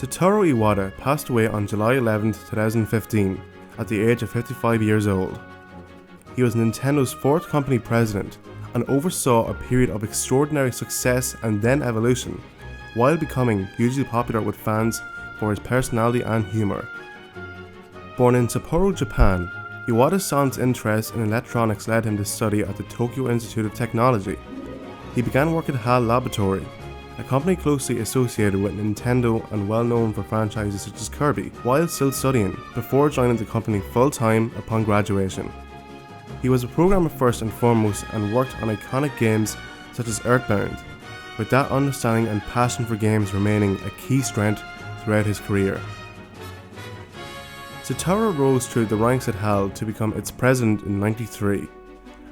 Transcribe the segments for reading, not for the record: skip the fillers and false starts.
Satoru Iwata passed away on July 11, 2015, at the age of 55 years old. He was Nintendo's fourth company president and oversaw a period of extraordinary success and then evolution, while becoming hugely popular with fans for his personality and humor. Born in Sapporo, Japan, Iwata's son's interest in electronics led him to study at the Tokyo Institute of Technology. He began work at HAL Laboratory, a company closely associated with Nintendo and well known for franchises such as Kirby, while still studying, before joining the company full-time upon graduation. He was a programmer first and foremost and worked on iconic games such as Earthbound, with that understanding and passion for games remaining a key strength throughout his career. Satoru rose through the ranks at HAL to become its president in '93,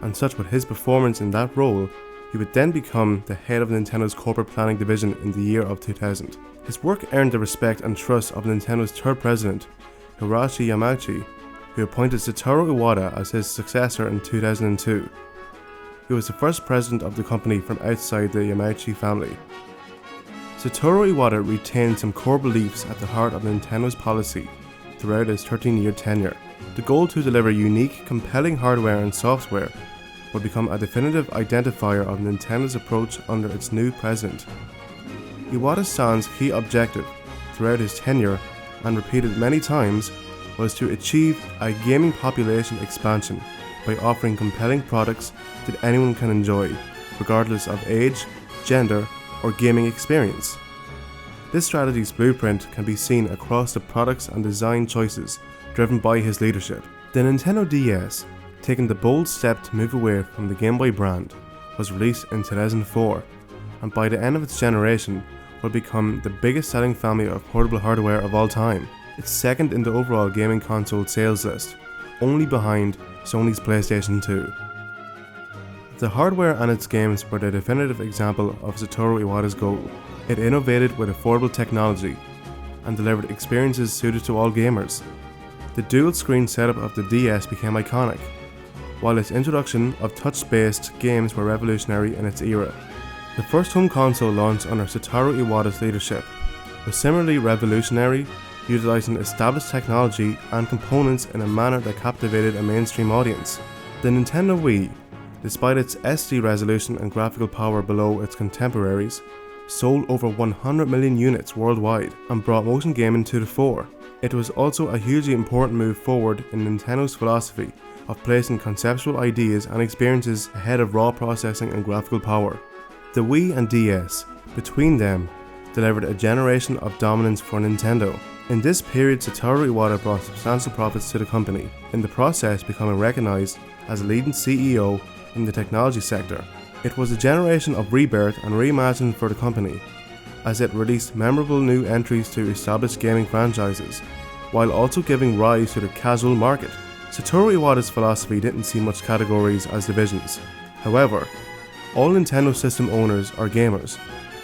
and such with his performance in that role, he would then become the head of Nintendo's corporate planning division in the year of 2000. His work earned the respect and trust of Nintendo's third president, Hiroshi Yamauchi, who appointed Satoru Iwata as his successor in 2002. He was the first president of the company from outside the Yamauchi family. Satoru Iwata retained some core beliefs at the heart of Nintendo's policy throughout his 13-year tenure. The goal to deliver unique, compelling hardware and software would become a definitive identifier of Nintendo's approach under its new president. Iwata-san's key objective throughout his tenure, and repeated many times, was to achieve a gaming population expansion by offering compelling products that anyone can enjoy, regardless of age, gender, or gaming experience. This strategy's blueprint can be seen across the products and design choices driven by his leadership. The Nintendo DS, taking the bold step to move away from the Game Boy brand, was released in 2004, and by the end of its generation would become the biggest selling family of portable hardware of all time. It's second in the overall gaming console sales list, only behind Sony's PlayStation 2. The hardware and its games were the definitive example of Satoru Iwata's goal. It innovated with affordable technology and delivered experiences suited to all gamers. The dual-screen setup of the DS became iconic, while its introduction of touch-based games were revolutionary in its era. The first home console launched under Satoru Iwata's leadership was similarly revolutionary, utilizing established technology and components in a manner that captivated a mainstream audience. The Nintendo Wii, despite its SD resolution and graphical power below its contemporaries, sold over 100 million units worldwide and brought motion gaming to the fore. It was also a hugely important move forward in Nintendo's philosophy of placing conceptual ideas and experiences ahead of raw processing and graphical power. The Wii and DS, between them, delivered a generation of dominance for Nintendo. In this period, Satoru Iwata brought substantial profits to the company, in the process becoming recognized as a leading CEO in the technology sector. It was a generation of rebirth and reimagining for the company, as it released memorable new entries to established gaming franchises, while also giving rise to the casual market. Satoru Iwata's philosophy didn't see much categories as divisions. However, all Nintendo system owners are gamers,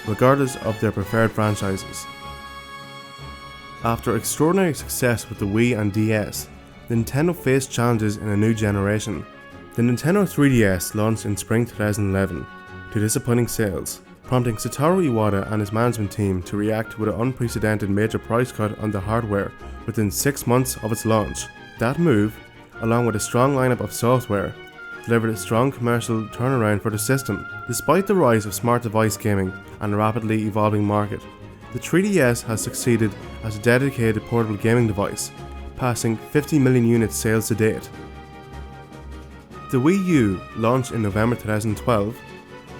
regardless of their preferred franchises. After extraordinary success with the Wii and DS, Nintendo faced challenges in a new generation. The Nintendo 3DS launched in spring 2011 to disappointing sales, prompting Satoru Iwata and his management team to react with an unprecedented major price cut on the hardware within 6 months of its launch. That move, along with a strong lineup of software, delivered a strong commercial turnaround for the system. Despite the rise of smart device gaming and a rapidly evolving market, the 3DS has succeeded as a dedicated portable gaming device, passing 50 million units sales to date. The Wii U, launched in November 2012,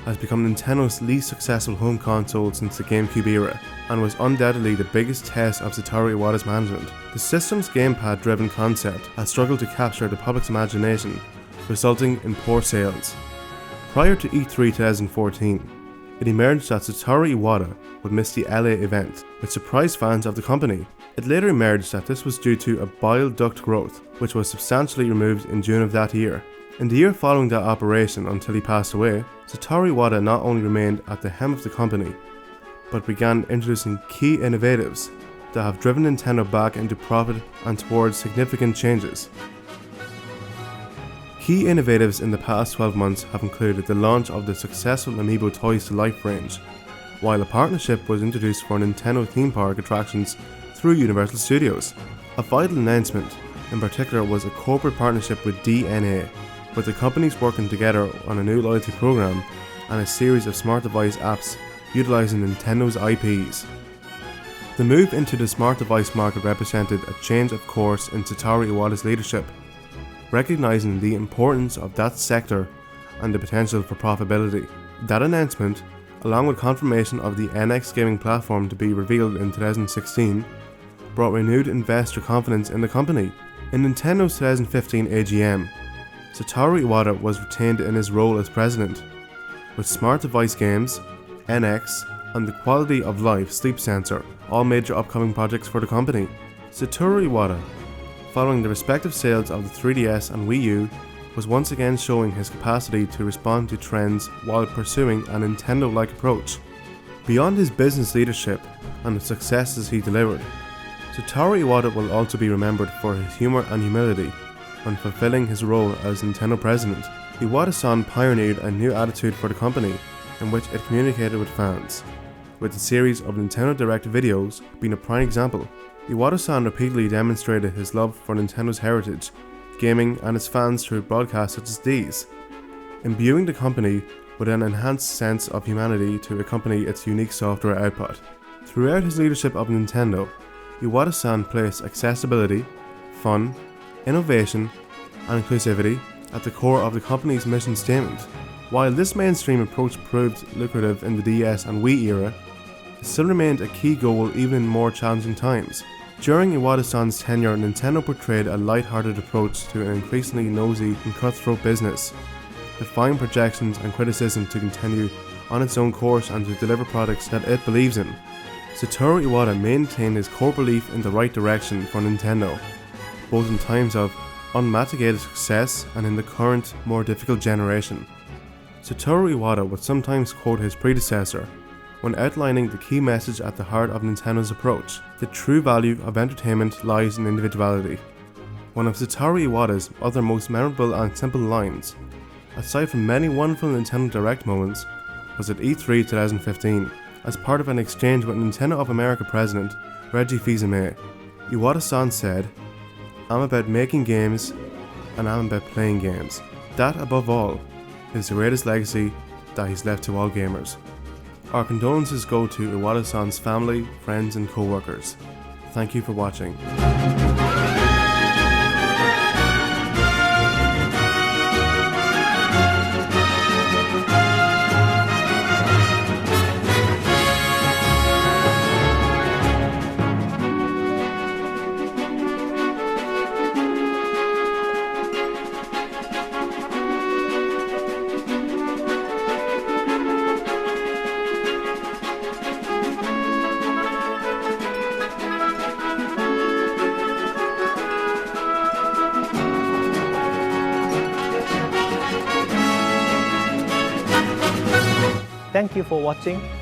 has become Nintendo's least successful home console since the GameCube era, and was undoubtedly the biggest test of Satoru Iwata's management. The system's gamepad-driven concept has struggled to capture the public's imagination, resulting in poor sales. Prior to E3 2014, it emerged that Satoru Iwata would miss the LA event, which surprised fans of the company. It later emerged that this was due to a bile duct growth, which was substantially removed in June of that year. In the year following that operation until he passed away, Satoru Iwata not only remained at the helm of the company, but began introducing key innovatives that have driven Nintendo back into profit and towards significant changes. Key innovatives in the past 12 months have included the launch of the successful Amiibo Toys to Life range, while a partnership was introduced for Nintendo theme park attractions through Universal Studios. A vital announcement, in particular, was a corporate partnership with DNA, with the companies working together on a new loyalty program and a series of smart device apps utilizing Nintendo's IPs. The move into the smart device market represented a change of course in Satoru Iwata's leadership, recognizing the importance of that sector and the potential for profitability. That announcement, along with confirmation of the NX gaming platform to be revealed in 2016, brought renewed investor confidence in the company. In Nintendo's 2015 AGM, Satoru Iwata was retained in his role as president, with smart device games, NX, and the quality of life sleep sensor all major upcoming projects for the company. Satoru Iwata, following the respective sales of the 3DS and Wii U, was once again showing his capacity to respond to trends while pursuing a Nintendo-like approach. Beyond his business leadership and the successes he delivered, Satoru Iwata will also be remembered for his humor and humility when fulfilling his role as Nintendo president. Iwata-san pioneered a new attitude for the company in which it communicated with fans, with the series of Nintendo Direct videos being a prime example. Iwata-san repeatedly demonstrated his love for Nintendo's heritage, gaming, and its fans through broadcasts such as these, imbuing the company with an enhanced sense of humanity to accompany its unique software output. Throughout his leadership of Nintendo, Iwata-san placed accessibility, fun, innovation, and inclusivity at the core of the company's mission statement. While this mainstream approach proved lucrative in the DS and Wii era, it still remained a key goal even in more challenging times. During Iwata-san's tenure, Nintendo portrayed a light-hearted approach to an increasingly nosy and cutthroat business, defying projections and criticism to continue on its own course and to deliver products that it believes in. Satoru Iwata maintained his core belief in the right direction for Nintendo, both in times of unmitigated success and in the current, more difficult generation. Satoru Iwata would sometimes quote his predecessor when outlining the key message at the heart of Nintendo's approach: the true value of entertainment lies in individuality. One of Satoru Iwata's other most memorable and simple lines, aside from many wonderful Nintendo Direct moments, was at E3 2015, as part of an exchange with Nintendo of America president Reggie Fils-Aimé. Iwata-san said, "I'm about making games, and I'm about playing games. That, above all, is the greatest legacy that he's left to all gamers." Our condolences go to Iwata-san's family, friends, and co-workers. Thank you for watching. Thank you for watching.